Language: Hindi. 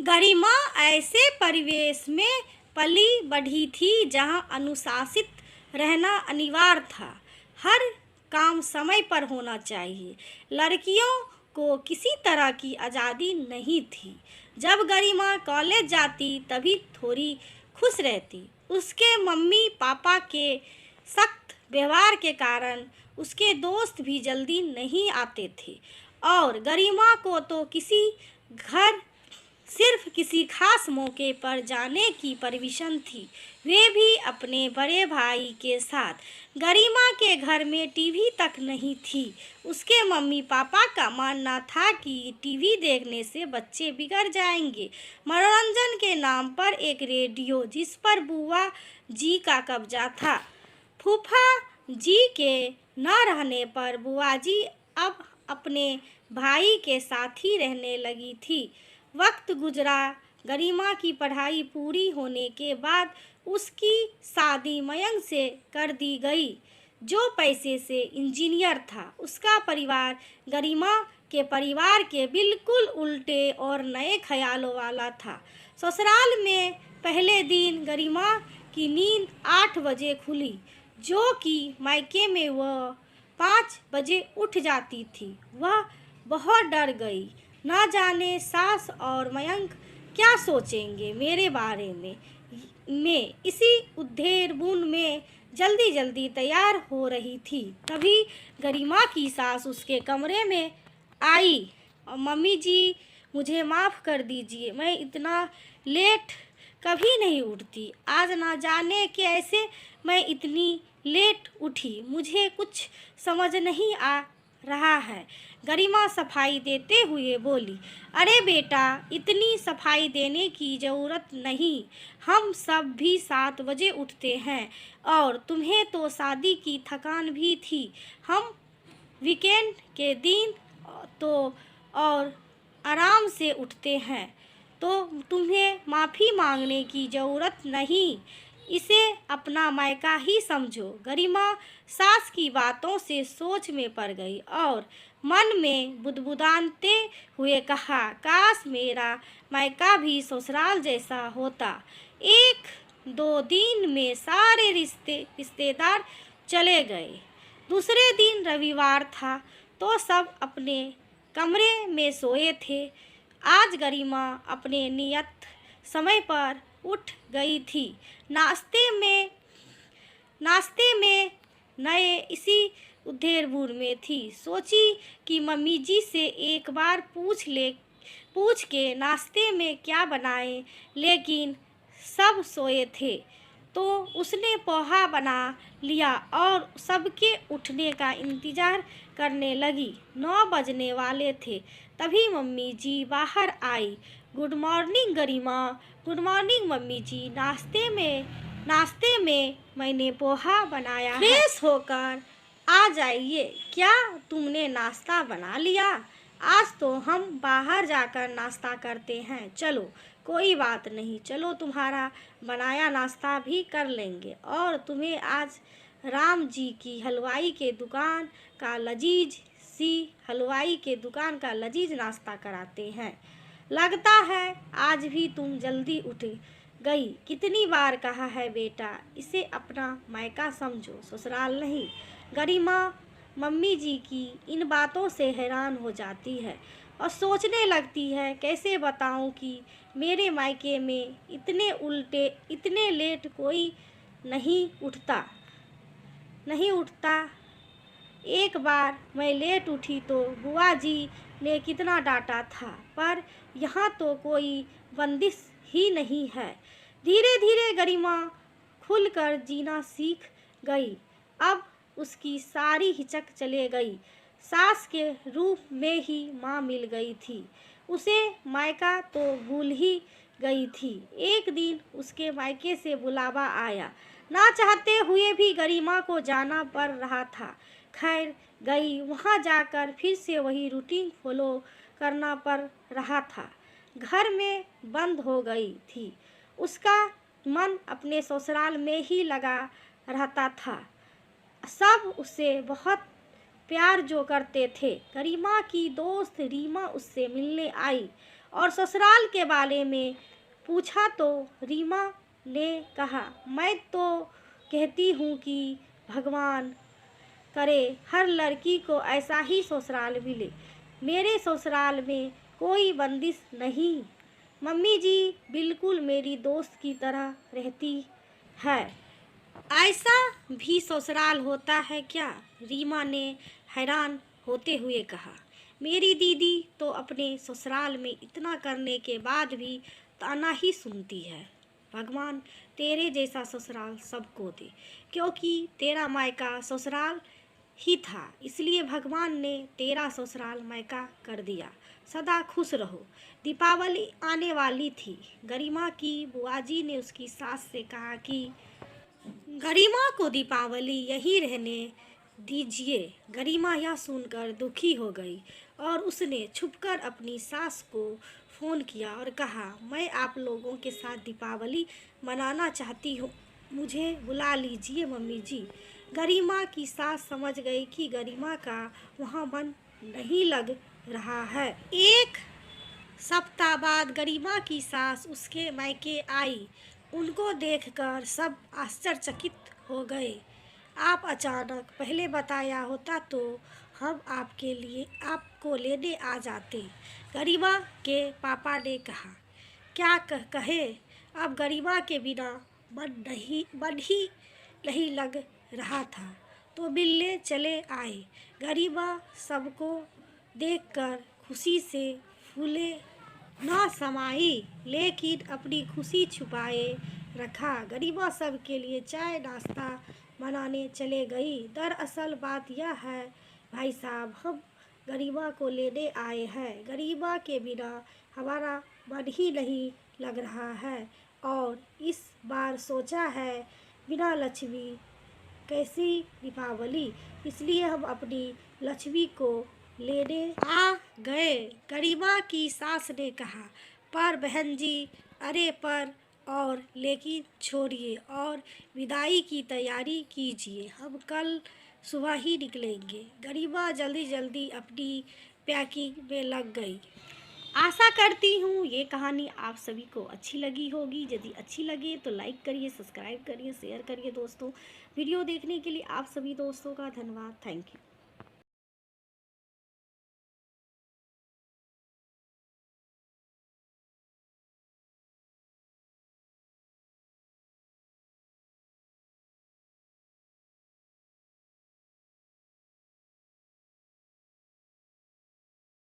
गरिमा ऐसे परिवेश में पली बढ़ी थी जहाँ अनुशासित रहना अनिवार्य था। हर काम समय पर होना चाहिए। लड़कियों को किसी तरह की आज़ादी नहीं थी। जब गरिमा कॉलेज जाती तभी थोड़ी खुश रहती। उसके मम्मी पापा के सख्त व्यवहार के कारण उसके दोस्त भी जल्दी नहीं आते थे और गरिमा को तो किसी घर सिर्फ किसी खास मौके पर जाने की परमिशन थी, वे भी अपने बड़े भाई के साथ। गरिमा के घर में टीवी तक नहीं थी। उसके मम्मी पापा का मानना था कि टीवी देखने से बच्चे बिगड़ जाएंगे। मनोरंजन के नाम पर एक रेडियो जिस पर बुआ जी का कब्जा था। फूफा जी के न रहने पर बुआ जी अब अपने भाई के साथ ही रहने लगी थी। वक्त गुजरा। गरिमा की पढ़ाई पूरी होने के बाद उसकी शादी मयंक से कर दी गई, जो पैसे से इंजीनियर था। उसका परिवार गरिमा के परिवार के बिल्कुल उल्टे और नए ख्यालों वाला था। ससुराल में पहले दिन गरिमा की नींद 8 बजे खुली, जो कि मायके में वह 5 बजे उठ जाती थी। वह बहुत डर गई। न जाने सास और मयंक क्या सोचेंगे मेरे बारे में। इसी उधेड़-बुन में जल्दी जल्दी तैयार हो रही थी, तभी गरिमा की सास उसके कमरे में आई और मम्मी जी, मुझे माफ़ कर दीजिए, मैं इतना लेट कभी नहीं उठती। आज ना जाने कैसे मैं इतनी लेट उठी, मुझे कुछ समझ नहीं आ रहा है। गरिमा सफाई देते हुए बोली, अरे बेटा, इतनी सफाई देने की ज़रूरत नहीं। हम सब भी 7 बजे उठते हैं और तुम्हें तो शादी की थकान भी थी। हम वीकेंड के दिन तो और आराम से उठते हैं, तो तुम्हें माफ़ी मांगने की ज़रूरत नहीं। इसे अपना मायका ही समझो। गरिमा सास की बातों से सोच में पड़ गई और मन में बुदबुदाते हुए कहा, काश मेरा मायका भी ससुराल जैसा होता। 1-2 दिन में सारे रिश्तेदार चले गए। दूसरे दिन रविवार था, तो सब अपने कमरे में सोए थे। आज गरिमा अपने नियत समय पर उठ गई थी। नाश्ते में नए इसी उधेड़-बुन में थी। सोची कि मम्मी जी से एक बार पूछ के नाश्ते में क्या बनाएं, लेकिन सब सोए थे, तो उसने पोहा बना लिया और सबके उठने का इंतज़ार करने लगी। 9 बजने वाले थे, तभी मम्मी जी बाहर आई। गुड मॉर्निंग गरिमा। गुड मॉर्निंग मम्मी जी। नाश्ते में मैंने पोहा बनाया है। फ्रेश होकर आ जाइए। क्या तुमने नाश्ता बना लिया? आज तो हम बाहर जाकर नाश्ता करते हैं। चलो, कोई बात नहीं, चलो तुम्हारा बनाया नाश्ता भी कर लेंगे और तुम्हें आज राम जी की हलवाई के दुकान का लजीज नाश्ता कराते हैं। लगता है आज भी तुम जल्दी उठ गई। कितनी बार कहा है बेटा, इसे अपना मायका समझो, ससुराल नहीं। गरिमा मम्मी जी की इन बातों से हैरान हो जाती है और सोचने लगती है, कैसे बताऊं कि मेरे मायके में इतने लेट कोई नहीं उठता। एक बार मैं लेट उठी तो बुआ जी ने कितना डांटा था, पर यहाँ तो कोई बंदिश ही नहीं है। धीरे धीरे गरिमा खुलकर जीना सीख गई। अब उसकी सारी हिचक चले गई। सास के रूप में ही माँ मिल गई थी। उसे मायका तो भूल ही गई थी। एक दिन उसके मायके से बुलावा आया। ना चाहते हुए भी गरिमा को जाना पड़ रहा था। खैर गई। वहाँ जाकर फिर से वही रूटीन फॉलो करना पड़ रहा था। घर में बंद हो गई थी। उसका मन अपने ससुराल में ही लगा रहता था। सब उससे बहुत प्यार जो करते थे। गरिमा की दोस्त रीमा उससे मिलने आई और ससुराल के बारे में पूछा तो रीमा ने कहा, मैं तो कहती हूँ कि भगवान करे हर लड़की को ऐसा ही ससुराल मिले। मेरे ससुराल में कोई बंदिश नहीं। मम्मी जी बिल्कुल मेरी दोस्त की तरह रहती है। ऐसा भी ससुराल होता है क्या? रीमा ने हैरान होते हुए कहा। मेरी दीदी तो अपने ससुराल में इतना करने के बाद भी ताना ही सुनती है। भगवान तेरे जैसा ससुराल सबको दे, क्योंकि तेरा मायका ससुराल ही था, इसलिए भगवान ने तेरा ससुराल मायका कर दिया। सदा खुश रहो। दीपावली आने वाली थी। गरिमा की बुआजी ने उसकी सास से कहा कि गरिमा को दीपावली यहीं रहने दीजिए। गरिमा यह सुनकर दुखी हो गई और उसने छुपकर अपनी सास को फ़ोन किया और कहा, मैं आप लोगों के साथ दीपावली मनाना चाहती हूँ, मुझे बुला लीजिए मम्मी जी। गरिमा की सास समझ गई कि गरिमा का वहाँ मन नहीं लग रहा है। एक सप्ताह बाद गरिमा की सास उसके मायके आई। उनको देखकर सब आश्चर्यचकित हो गए। आप अचानक पहले बताया होता तो हम आपको लेने आ जाते, गरिमा के पापा ने कहा। क्या कहे, अब गरिमा के बिना मन ही नहीं लग रहा था, तो मिलने चले आए। गरिमा सबको देखकर खुशी से फूले न समाई, लेकिन अपनी खुशी छुपाए रखा। गरिमा सब के लिए चाय नाश्ता बनाने चले गई। दरअसल बात यह है भाई साहब, हम गरिमा को लेने आए हैं। गरिमा के बिना हमारा मन ही नहीं लग रहा है और इस बार सोचा है बिना लक्ष्मी कैसी दीपावली, इसलिए हम अपनी लक्ष्मी को लेने आ गए। गरिमा की सास ने कहा, पर बहन जी, अरे पर और लेकिन छोड़िए और विदाई की तैयारी कीजिए, हम कल सुबह ही निकलेंगे। गरिमा जल्दी जल्दी अपनी पैकिंग में लग गई। आशा करती हूँ ये कहानी आप सभी को अच्छी लगी होगी। यदि अच्छी लगे तो लाइक करिए, सब्सक्राइब करिए, शेयर करिए दोस्तों। वीडियो देखने के लिए आप सभी दोस्तों का धन्यवाद। Thank you.